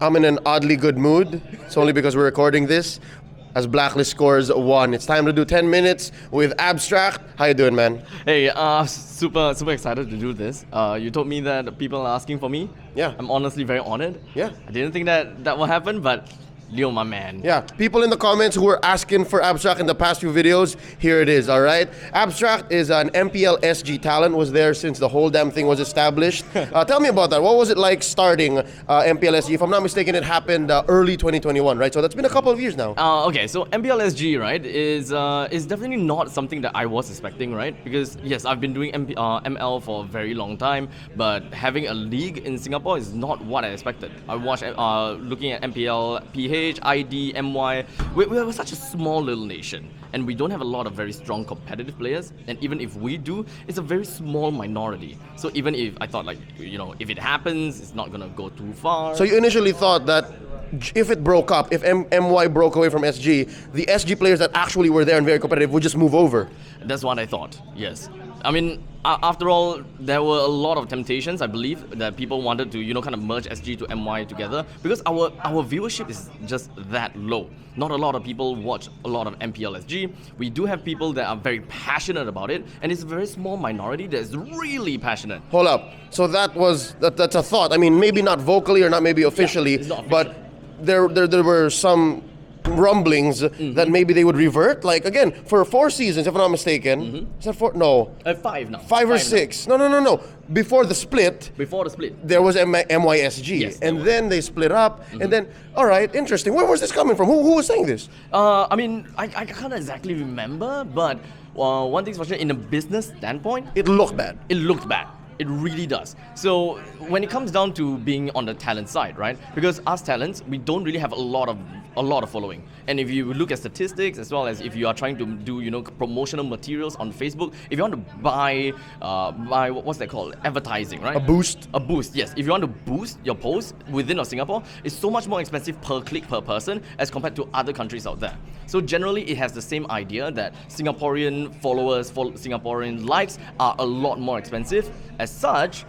I'm in an oddly good mood. It's only because we're recording this. As Blacklist scores 1. It's time to do 10 minutes with Abstract. How you doing, man? Hey, super excited to do this. You told me that people are asking for me. Yeah. I'm honestly very honored. Yeah. I didn't think that will happen, but Leo, my man. Yeah, people in the comments who were asking for Abstract in the past few videos, here it is, all right? Abstract is an MPL SG talent, was there since the whole damn thing was established. Tell me about that. What was it like starting MPL SG? If I'm not mistaken, it happened early 2021, right? So that's been a couple of years now. Okay, so MPL SG, right, is definitely not something that I was expecting, right? Because yes, I've been doing ML for a very long time, but having a league in Singapore is not what I expected. I watched looking at MPL, PH, ID, MY. We're such a small little nation, and we don't have a lot of very strong competitive players. And even if we do, it's a very small minority. So even if I thought, like, you know, if it happens, it's not gonna go too far. So you initially thought that if it broke up, if MY broke away from SG, the SG players that actually were there and very competitive would just move over. That's what I thought, yes. I mean, after all, there were a lot of temptations, I believe, that people wanted to, you know, kind of merge SG to MY together, because our viewership is just that low. Not a lot of people watch a lot of MPL SG. We do have people that are very passionate about it, and it's a very small minority that is really passionate. Hold up. So that's a thought. I mean, maybe not vocally or not maybe officially, it's not official. but there were some rumblings that maybe they would revert. Like, again, for 4 seasons, if I'm not mistaken. Is that 4? No. 5 now. 5 or 6. No. Before the split, there was MYSG. Yes, and then they split up. And then, all right, interesting. Where was this coming from? Who was saying this? I mean, I can't exactly remember, but one thing's for sure, in a business standpoint, It looked bad. it looked bad. It really does. So when it comes down to being on the talent side, right? Because us talents, we don't really have a lot of following. And if you look at statistics, as well as if you are trying to do, you know, promotional materials on Facebook, if you want to buy what's that called? Advertising, right? A boost. A boost, yes. If you want to boost your post within Singapore, it's so much more expensive per click per person as compared to other countries out there. So generally, it has the same idea that Singaporean followers, Singaporean likes are a lot more expensive. As such,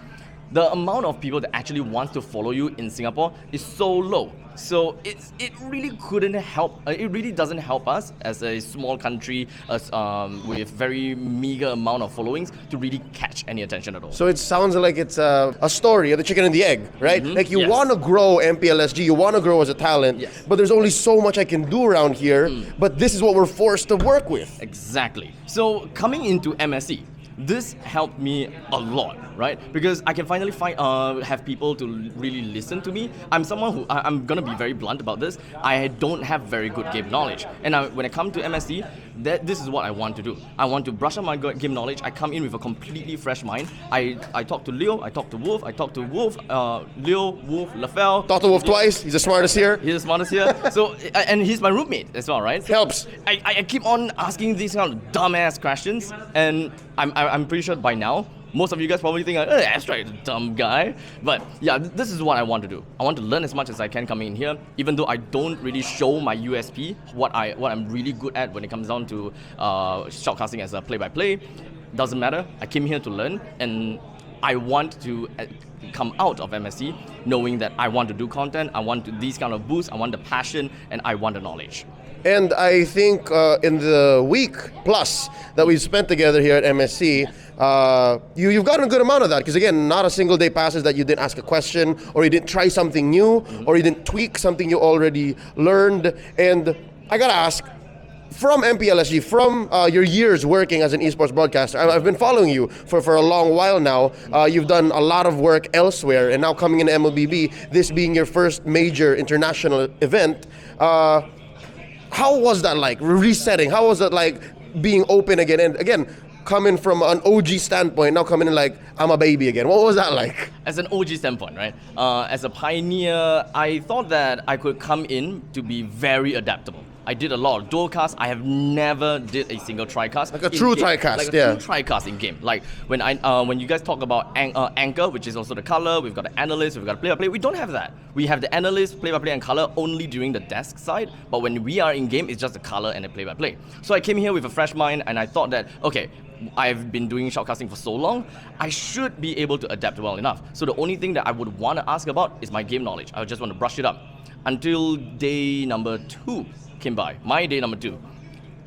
the amount of people that actually want to follow you in Singapore is so low. So it really couldn't help. It really doesn't help us as a small country, with very meager amount of followings, to really catch any attention at all. So it sounds like it's a story of the chicken and the egg, right? Like you Yes. want to grow MPLSG, you want to grow as a talent, Yes. but there's only so much I can do around here, but this is what we're forced to work with. Exactly. So coming into MSC, this helped me a lot, right? Because I can finally have people to really listen to me. I'm someone who, I'm gonna be very blunt about this, I don't have very good game knowledge. And when I come to MSC, this is what I want to do. I want to brush up my game knowledge. I come in with a completely fresh mind. I talk to Leo, I talk to Wolf, Leo, Wolf, LaFell. Talk to Wolf twice, he's the smartest here. He's the smartest here. So, and he's my roommate as well, right? So Helps. I keep on asking these kind of dumbass questions, and I'm pretty sure by now, most of you guys probably think, Abstract is a dumb guy. But yeah, this is what I want to do. I want to learn as much as I can coming in here, even though I don't really show my USP, what I'm really good at when it comes down to shoutcasting as a play-by-play. Doesn't matter. I came here to learn, and I want to come out of MSC knowing that I want to do content, I want these kind of boosts, I want the passion, and I want the knowledge. And I think in the week plus that we've spent together here at MSC, you've gotten a good amount of that. Because again, not a single day passes that you didn't ask a question, or you didn't try something new, or you didn't tweak something you already learned. And I gotta ask, from MPLSG, from your years working as an esports broadcaster, I've been following you for a long while now. You've done a lot of work elsewhere, and now coming in MLBB, this being your first major international event. How was that like, resetting? How was it like being open again? And again, coming from an OG standpoint, now coming in like, I'm a baby again. What was that like? As an OG standpoint, right? As a pioneer, I thought that I could come in to be very adaptable. I did a lot of dual casts. I have never did a single tri-cast. Like a true tri-cast, like yeah. a true tri-cast in game. Like when you guys talk about anchor, which is also the color, we've got the analyst, we've got play-by-play. We don't have that. We have the analyst, play-by-play, and color only during the desk side. But when we are in game, it's just the color and the play-by-play. So I came here with a fresh mind, and I thought that, okay, I've been doing shoutcasting for so long, I should be able to adapt well enough. So the only thing that I would want to ask about is my game knowledge. I just want to brush it up. Until day number 2 came by, my day number 2,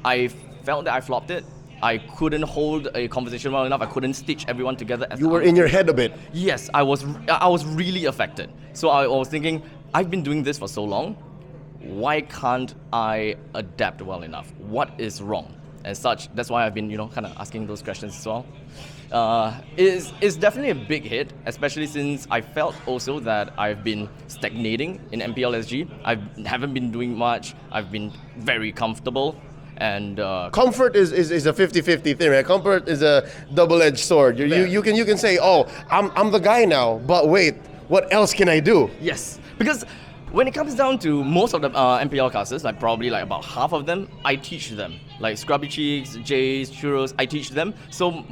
I felt that I flopped it. I couldn't hold a conversation well enough. I couldn't stitch everyone together. You were in your head a bit. Yes, I was really affected. So I was thinking, I've been doing this for so long. Why can't I adapt well enough? What is wrong? And such. That's why I've been, kind of asking those questions as well. It's definitely a big hit, especially since I felt also that I've been stagnating in MPL SG. I haven't been doing much. I've been very comfortable. And comfort is a 50-50 thing, right? Comfort is a double-edged sword. You can say, oh, I'm the guy now, but wait, what else can I do? Yes, because when it comes down to most of the MPL classes, like probably like about half of them, I teach them. Like Scrubby Cheeks, Jays, Churros, I teach them. So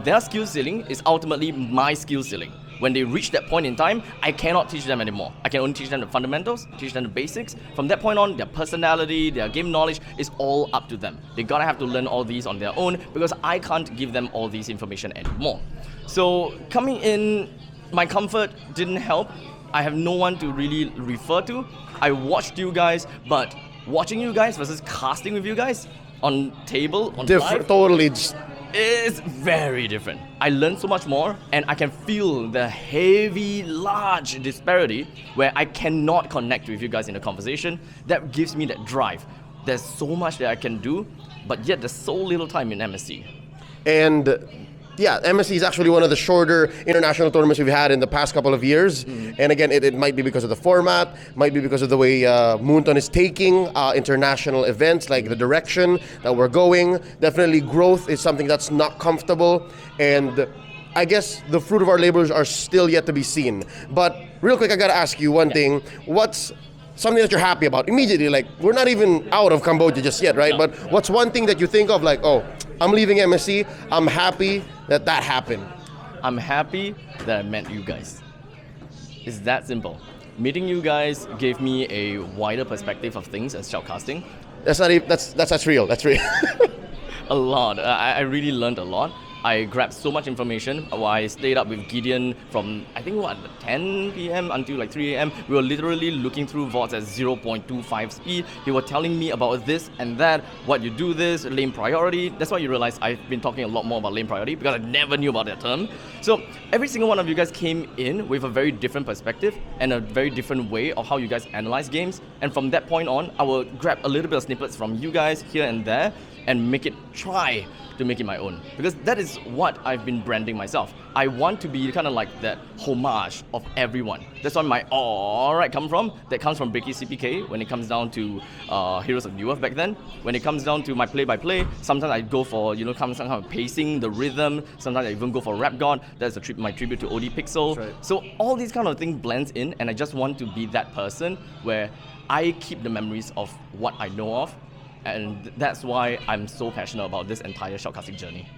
their skill ceiling is ultimately my skill ceiling. When they reach that point in time, I cannot teach them anymore. I can only teach them the fundamentals, teach them the basics. From that point on, their personality, their game knowledge is all up to them. They're gonna have to learn all these on their own because I can't give them all these information anymore. So coming in, my comfort didn't help. I have no one to really refer to. I watched you guys, but watching you guys versus casting with you guys on table, on live, totally. It's very different. I learned so much more, and I can feel the heavy, large disparity where I cannot connect with you guys in a conversation. That gives me that drive. There's so much that I can do, but yet there's so little time in MSC. And yeah, MSC is actually one of the shorter international tournaments we've had in the past couple of years. And again, it might be because of the format, might be because of the way Moonton is taking international events, like the direction that we're going. Definitely growth is something that's not comfortable. And I guess the fruit of our labors are still yet to be seen. But real quick, I gotta ask you one thing. What's something that you're happy about immediately? Like, we're not even out of Cambodia just yet, right? No. But what's one thing that you think of like, oh, I'm leaving MSC, I'm happy that happened? I'm happy that I met you guys. It's that simple. Meeting you guys gave me a wider perspective of things as shoutcasting. That's not even, that's real. That's real. A lot. I really learned a lot. I grabbed so much information. I stayed up with Gideon from, 10 p.m. until like 3 a.m. We were literally looking through VODs at 0.25 speed. He was telling me about this and that, what you do this, lane priority. That's why you realize I've been talking a lot more about lane priority because I never knew about that term. So every single one of you guys came in with a very different perspective and a very different way of how you guys analyze games. And from that point on, I will grab a little bit of snippets from you guys here and there and try to make it my own, because that is what I've been branding myself. I want to be kind of like that homage of everyone. That's why my alright comes from Bricky CPK when it comes down to Heroes of New Earth back then. When it comes down to my play-by-play, sometimes I go for some kind of pacing, the rhythm. Sometimes I even go for Rap God. That's my tribute to OD Pixel. Right. So all these kind of things blends in, and I just want to be that person where I keep the memories of what I know of. And that's why I'm so passionate about this entire shoutcasting journey.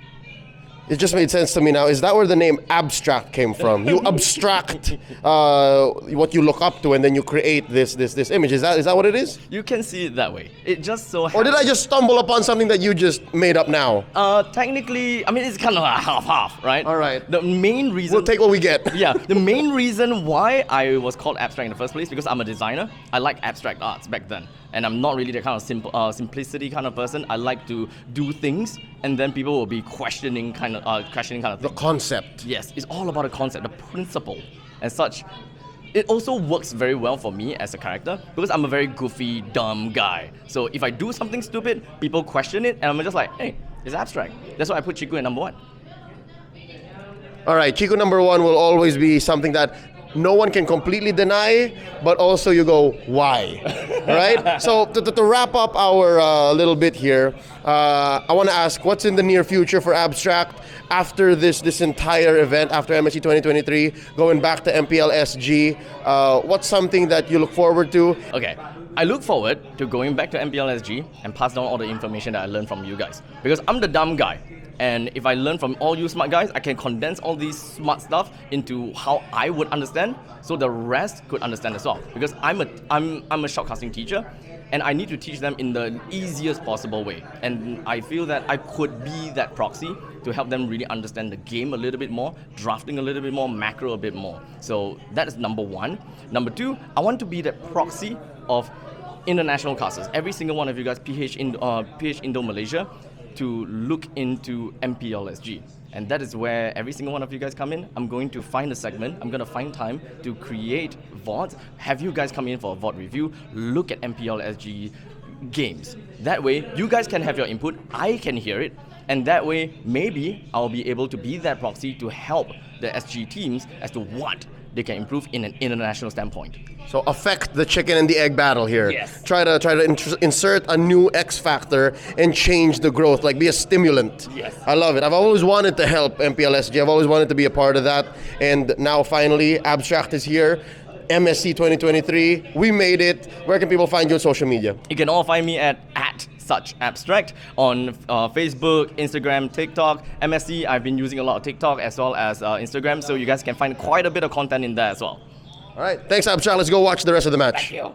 It just made sense to me now. Is that where the name abstract came from? You abstract what you look up to, and then you create this image. Is that what it is? You can see it that way. It just so happens. Or did I just stumble upon something that you just made up now? Technically, it's kind of a half-half, right? All right. The main reason... We'll take what we get. Yeah, the main reason why I was called abstract in the first place, because I'm a designer. I like abstract arts back then. And I'm not really the kind of simplicity kind of person. I like to do things, and then people will be questioning kind of thing. The concept. Yes, it's all about the concept, the principle, and such. It also works very well for me as a character because I'm a very goofy, dumb guy. So if I do something stupid, people question it, and I'm just like, hey, it's abstract. That's why I put Chiku at number 1. All right, Chico number 1 will always be something that no one can completely deny, but also you go, why? All right? So to wrap up our little bit here, I want to ask, what's in the near future for Abstract after this entire event, after MSC 2023, going back to MPL SG? What's something that you look forward to? Okay, I look forward to going back to MPL SG and pass down all the information that I learned from you guys. Because I'm the dumb guy. And if I learn from all you smart guys, I can condense all these smart stuff into how I would understand, so the rest could understand as well. Because I'm a shoutcasting teacher, and I need to teach them in the easiest possible way. And I feel that I could be that proxy to help them really understand the game a little bit more, drafting a little bit more, macro a bit more. So that is number one. Number two, I want to be that proxy of international casters. Every single one of you guys, PH Indo Malaysia, to look into MPL SG. And that is where every single one of you guys come in. I'm going to find a segment. I'm going to find time to create VODs. Have you guys come in for a VOD review. Look at MPL SG games. That way, you guys can have your input. I can hear it. And that way, maybe I'll be able to be that proxy to help the SG teams as to what they can improve in an international standpoint. So affect the chicken and the egg battle here. Yes. Try to insert a new X factor and change the growth, like be a stimulant. Yes. I love it. I've always wanted to help MPL SG. I've always wanted to be a part of that. And now finally, Abstract is here. MSC 2023. We made it. Where can people find you on social media? You can all find me at such abstract on Facebook, Instagram, TikTok. MSC, I've been using a lot of TikTok as well as Instagram, so you guys can find quite a bit of content in there as well. All right. Thanks, Abstract. Let's go watch the rest of the match. Thank you.